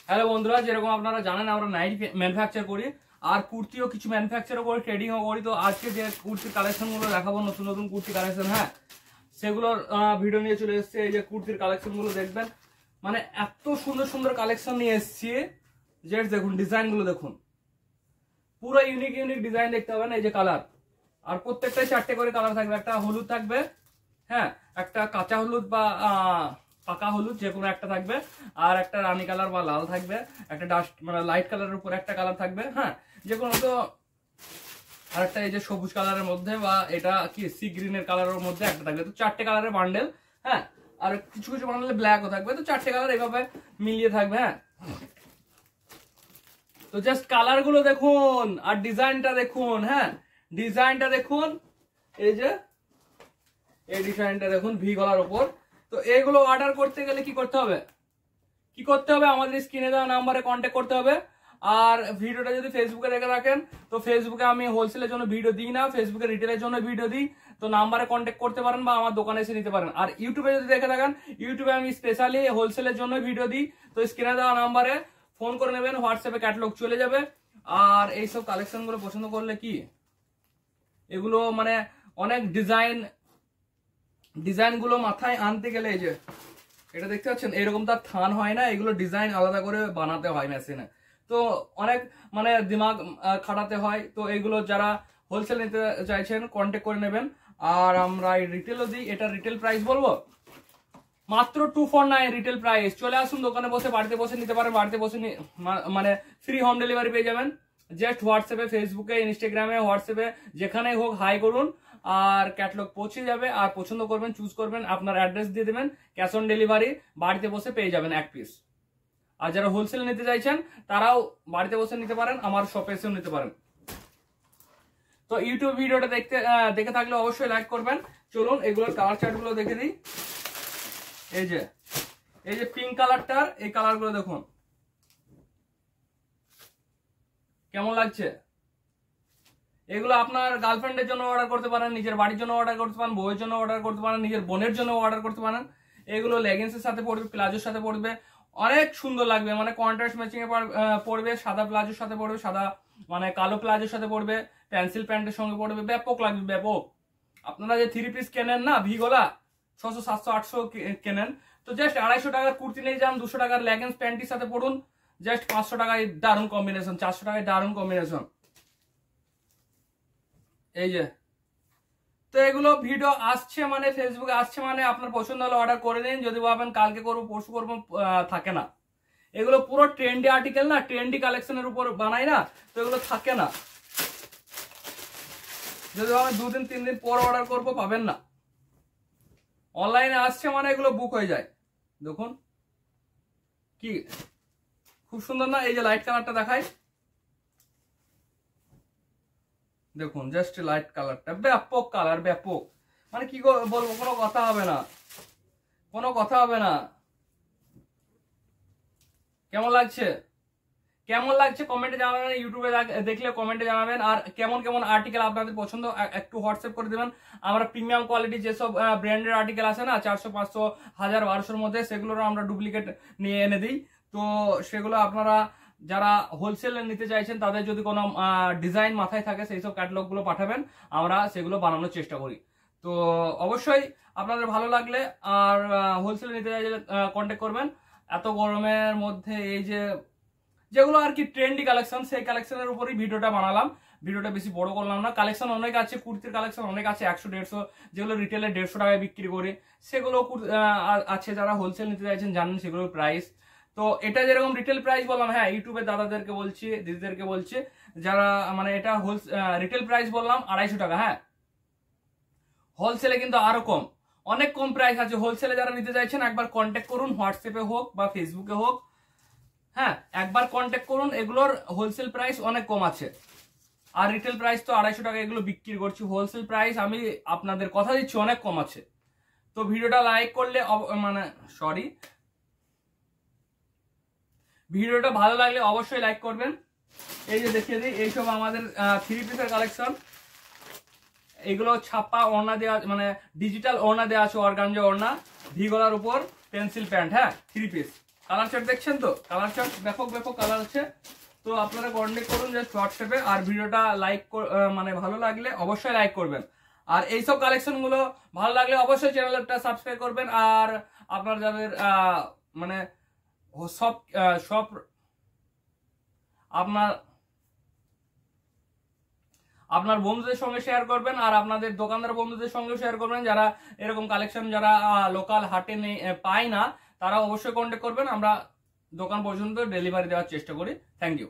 Hello বন্ধুরা, যেরকম আপনারা জানেন আমরা নাইট ম্যানুফ্যাকচার করি আর কুর্তিও কিছু ম্যানুফ্যাকচারও করি, ট্রেডিংও করি। তো আজকে যে কুর্তির কালেকশনগুলো দেখাবো, নতুন নতুন কুর্তি কালেকশন, হ্যাঁ সেগুলোর ভিডিও নিয়ে চলে এসেছে। এই যে কুর্তির কালেকশনগুলো দেখবেন, মানে এত সুন্দর সুন্দর কালেকশন নিয়ে এসেছি। জাস্ট দেখুন ডিজাইনগুলো, দেখুন পুরো ইউনিক ইউনিক ডিজাইন দেখতে পাবেন। এই যে কালার, আর প্রত্যেকটাই 4টে করে কালার থাকবে। একটা হলুদ থাকবে, হ্যাঁ একটা কাঁচা হলুদ বা পাকা হলুদ যে কোনো একটা থাকবে, আর একটা রানী কালার বা লাল থাকবে, একটা ডাস্ট মানে লাইট কালারের উপর একটা কালার থাকবে, হ্যাঁ যে কোনো। তো আর একটা এই যে সবুজ কালারের মধ্যে বা এটা কি সি গ্রিনের কালারের মধ্যে একটা থাকবে। তো 4টে কালারের বান্ডেল, হ্যাঁ আর কিছু কিছু বান্ডেলে ব্ল্যাকও থাকবে। তো 4টে কালার এইভাবে মিলিয়ে থাকবে, হ্যাঁ। তো জাস্ট কালার গুলো দেখুন আর ডিজাইনটা দেখুন, হ্যাঁ ডিজাইনটা দেখুন। এই যে এই ডিজাইনটা দেখুন ভি গলার উপর। তো এগুলো অর্ডার করতে গেলে কি করতে হবে, আমাদের স্ক্রিনে দেওয়া নাম্বারে কন্ট্যাক্ট করতে হবে। আর ভিডিওটা যদি ফেসবুকে দেখে রাখেন, তো ফেসবুকে আমি হোলসেলের জন্য ভিডিও দিই না, ফেসবুকে রিটেলের জন্য ভিডিও দিই। তো নাম্বারে কন্ট্যাক্ট করতে পারেন বা আমার দোকানে এসে নিতে পারেন। আর ইউটিউবে যদি দেখে থাকেন, ইউটিউবে আমি স্পেশালি হোলসেলের জন্য ভিডিও দিই। তো স্ক্রিনে দেওয়া নাম্বারে ফোন করে নেবেন, হোয়াটসঅ্যাপে ক্যাটালগ চলে যাবে। আর এইসব কালেকশনগুলো পছন্দ করলে কি এগুলো মানে অনেক ডিজাইনগুলো মাথায় আনতে গেলে, এই যে এটা দেখতে পাচ্ছেন এরকম তার থান হয় না, এগুলো ডিজাইন আলাদা করে বানাতে হয় মেশিনে। তো অনেক মানে দিমাগ খাটাতে হয়। তো এগুলো যারা হোলসেল নিতে চাইছেন কন্ট্যাক্ট করে নেবেন। আর আমরা রিটেলও দিই। এটা রিটেল প্রাইস বলবো মাত্র 249 রিটেল প্রাইস। চলে আসুন দোকানে বসে, বাড়িতে বসে নিতে পারেন। বাড়িতে বসে মানে ফ্রি হোম ডেলিভারি পেয়ে যাবেন। জাস্ট হোয়াটসঅ্যাপে, ফেসবুকে, ইনস্টাগ্রামে, হোয়াটসঅ্যাপে যেখানেই হোক হাই করুন আর ক্যাটালগ পৌঁছে যাবে। আর পছন্দ করবেন, চুজ করবেন, আপনার অ্যাড্রেস দিয়ে দেবেন, ক্যাশ অন ডেলিভারি, বাড়িতে বসে পেয়ে যাবেন এক পিস। আর যারা হোলসেল নিতে চাইছেন তারাও বাড়িতে বসে নিতে পারেন, আমার শপে এসেও নিতে পারেন। তো ইউটিউব ভিডিওটা দেখে থাকলে অবশ্যই লাইক করবেন। চলুন এগুলোর কালার চার্ট গুলো দেখে দিই। এই যে পিঙ্ক কালারটার এই কালার গুলো দেখুন কেমন লাগছে। এগুলো আপনার গার্লফ্রেন্ডের জন্য অর্ডার করতে পারেন, নিজের বাড়ির জন্য অর্ডার করতে পারেন, বউয়ের জন্য অর্ডার করতে পারেন, নিজের বোনের জন্য অর্ডার করতে পারেন। এগুলো লেগিংসের সাথে পড়বে, প্লাজোর সাথে পড়বে, অনেক সুন্দর লাগবে। মানে কন্ট্রাস্ট ম্যাচিং এ পড়বে, সাদা প্লাজোর সাথে পড়বে, সাদা মানে কালো প্লাজোর সাথে পড়বে, পেন্সিল প্যান্টের সঙ্গে পড়বে, ব্যাপক লাগবে ব্যাপক। আপনারা যে 3 পিস কেনেন না ভি গলা 600 700 800 কেনেন, তো জাস্ট 250 টাকার কুর্তি নিয়ে যান, 200 টাকার লেগিংস প্যান্টির সাথে পড়ুন, জাস্ট 500 টাকায় দারুণ কম্বিনেশন, 400 টাকায় দারুণ কম্বিনেশন। এই যে তো এগুলো ভিডিও আসছে মানে ফেসবুকে আসছে মানে আপনার পছন্দ হলে অর্ডার করে নিন। যদি ভাবেন কালকে করবো পরশু করবো, থাকে না। এগুলো পুরো ট্রেন্ডি আর্টিকেল না, ট্রেন্ডি কালেকশনের উপর বানাই না, তো এগুলো থাকে না। যদি ভাবেন 2 দিন 3 দিন পর অর্ডার করবো, পাবেন না। অনলাইনে আসছে মানে এগুলো বুক হয়ে যায়। দেখুন কি খুব সুন্দর না। এই যে লাইট কালারটা দেখায়, দেখুন জাস্ট লাইট কালারটা ব্যাপক কালার, ব্যাপক মানে কি বলবো, কোনো কথা হবে না, কোনো কথা হবে না। কেমন লাগছে, কেমন লাগছে কমেন্টে জানাবেন, ইউটিউবে দেখলে কমেন্টে জানাবেন। আর কেমন কেমন আর্টিকেল আপনাদের পছন্দ একটু হোয়াটসঅ্যাপ করে দেবেন। আমরা প্রিমিয়াম কোয়ালিটি যেসব ব্র্যান্ডের আর্টিকেল আছে না 400 500 1000 1200-র মধ্যে, সেগুলোর আমরা ডুপ্লিকেট নিয়ে এনে দিই। তো সেগুলো আপনারা যারা হোলসেলে নিতে চাইছেন তাদের যদি কোনো ডিজাইন মাথায় থাকে সেই সব ক্যাটালগ গুলো পাঠাবেন, আমরা সেগুলো বানানোর চেষ্টা করি। তো অবশ্যই আপনাদের ভালো লাগলে আর হোলসেলে নিতে চাইলে কন্ট্যাক্ট করবেন। এত গরমের মধ্যে এই যেগুলো আর কি ট্রেন্ডি কালেকশন, সেই কালেকশনের উপরই ভিডিওটা বানালাম। ভিডিওটা বেশি বড় করলাম না। কালেকশন অনেক আছে, কুর্তির কালেকশন অনেক আছে, 100 150, যেগুলো রিটেলে 150 টাকায় বিক্রি করে, সেগুলো আছে। যারা হোলসেল নিতে চাইছেন জানেন সেগুলোর প্রাইস। তো এটা যেরকম রিটেল প্রাইস বললাম, হ্যাঁ ইউটিউবে দাদাদেরকে বলছি, দিদিদেরকে বলছি, যারা মানে এটা রিটেল প্রাইস বললাম 250 টাকা, হ্যাঁ হোলসেলে কিন্তু আরো কম, অনেক কম প্রাইস আছে। হোলসেলে যারা নিতে চাইছেন একবার কন্ট্যাক্ট করুন, হোয়াটসঅ্যাপে হোক বা ফেসবুকে হোক, হ্যাঁ একবার কন্ট্যাক্ট করুন। এগুলোর হোলসেল প্রাইস অনেক কম আছে, আর রিটেল প্রাইস তো 250 টাকা এগুলো বিক্রি করছি। হোলসেল প্রাইস আমি আপনাদের কথা দিচ্ছি অনেক কম আছে। তো ভিডিওটা লাইক করলে ভিডিওটা ভালো লাগলে অবশ্যই লাইক করবেন। এই যে দেখিয়ে দিই, এইসব আমাদের 3 পিসের কালেকশন। এগুলো ছাপা ওড়না দেওয়া, মানে ডিজিটাল ওড়না দেওয়া আছে, অর্গানজা ওড়না, ভি গলার উপর পেন্সিল প্যান্ট, হ্যাঁ 3 পিস। কালার চার্ট দেখছেন তো, কালার চার্ট ব্যাপক ব্যাপক কালার আছে। তো আপনারা কন্ট্যাক্ট করুন জাস্ট হোয়াটসঅ্যাপে। আর ভিডিওটা লাইক মানে ভালো লাগলে অবশ্যই লাইক করবেন। আর এইসব কালেকশন গুলো ভালো লাগলে অবশ্যই চ্যানেলটা সাবস্ক্রাইব করবেন। আর আপনার যাদের মানে সব সব আপনার বন্ধুদের সঙ্গে শেয়ার করবেন, আর আপনাদের দোকানদার বন্ধুদের সঙ্গে শেয়ার করবেন যারা এরকম কালেকশন যারা লোকাল হাটে পায় না, তারা অবশ্যই কন্ট্যাক্ট করবেন। আমরা দোকান পর্যন্ত ডেলিভারি দেওয়ার চেষ্টা করি। Thank you.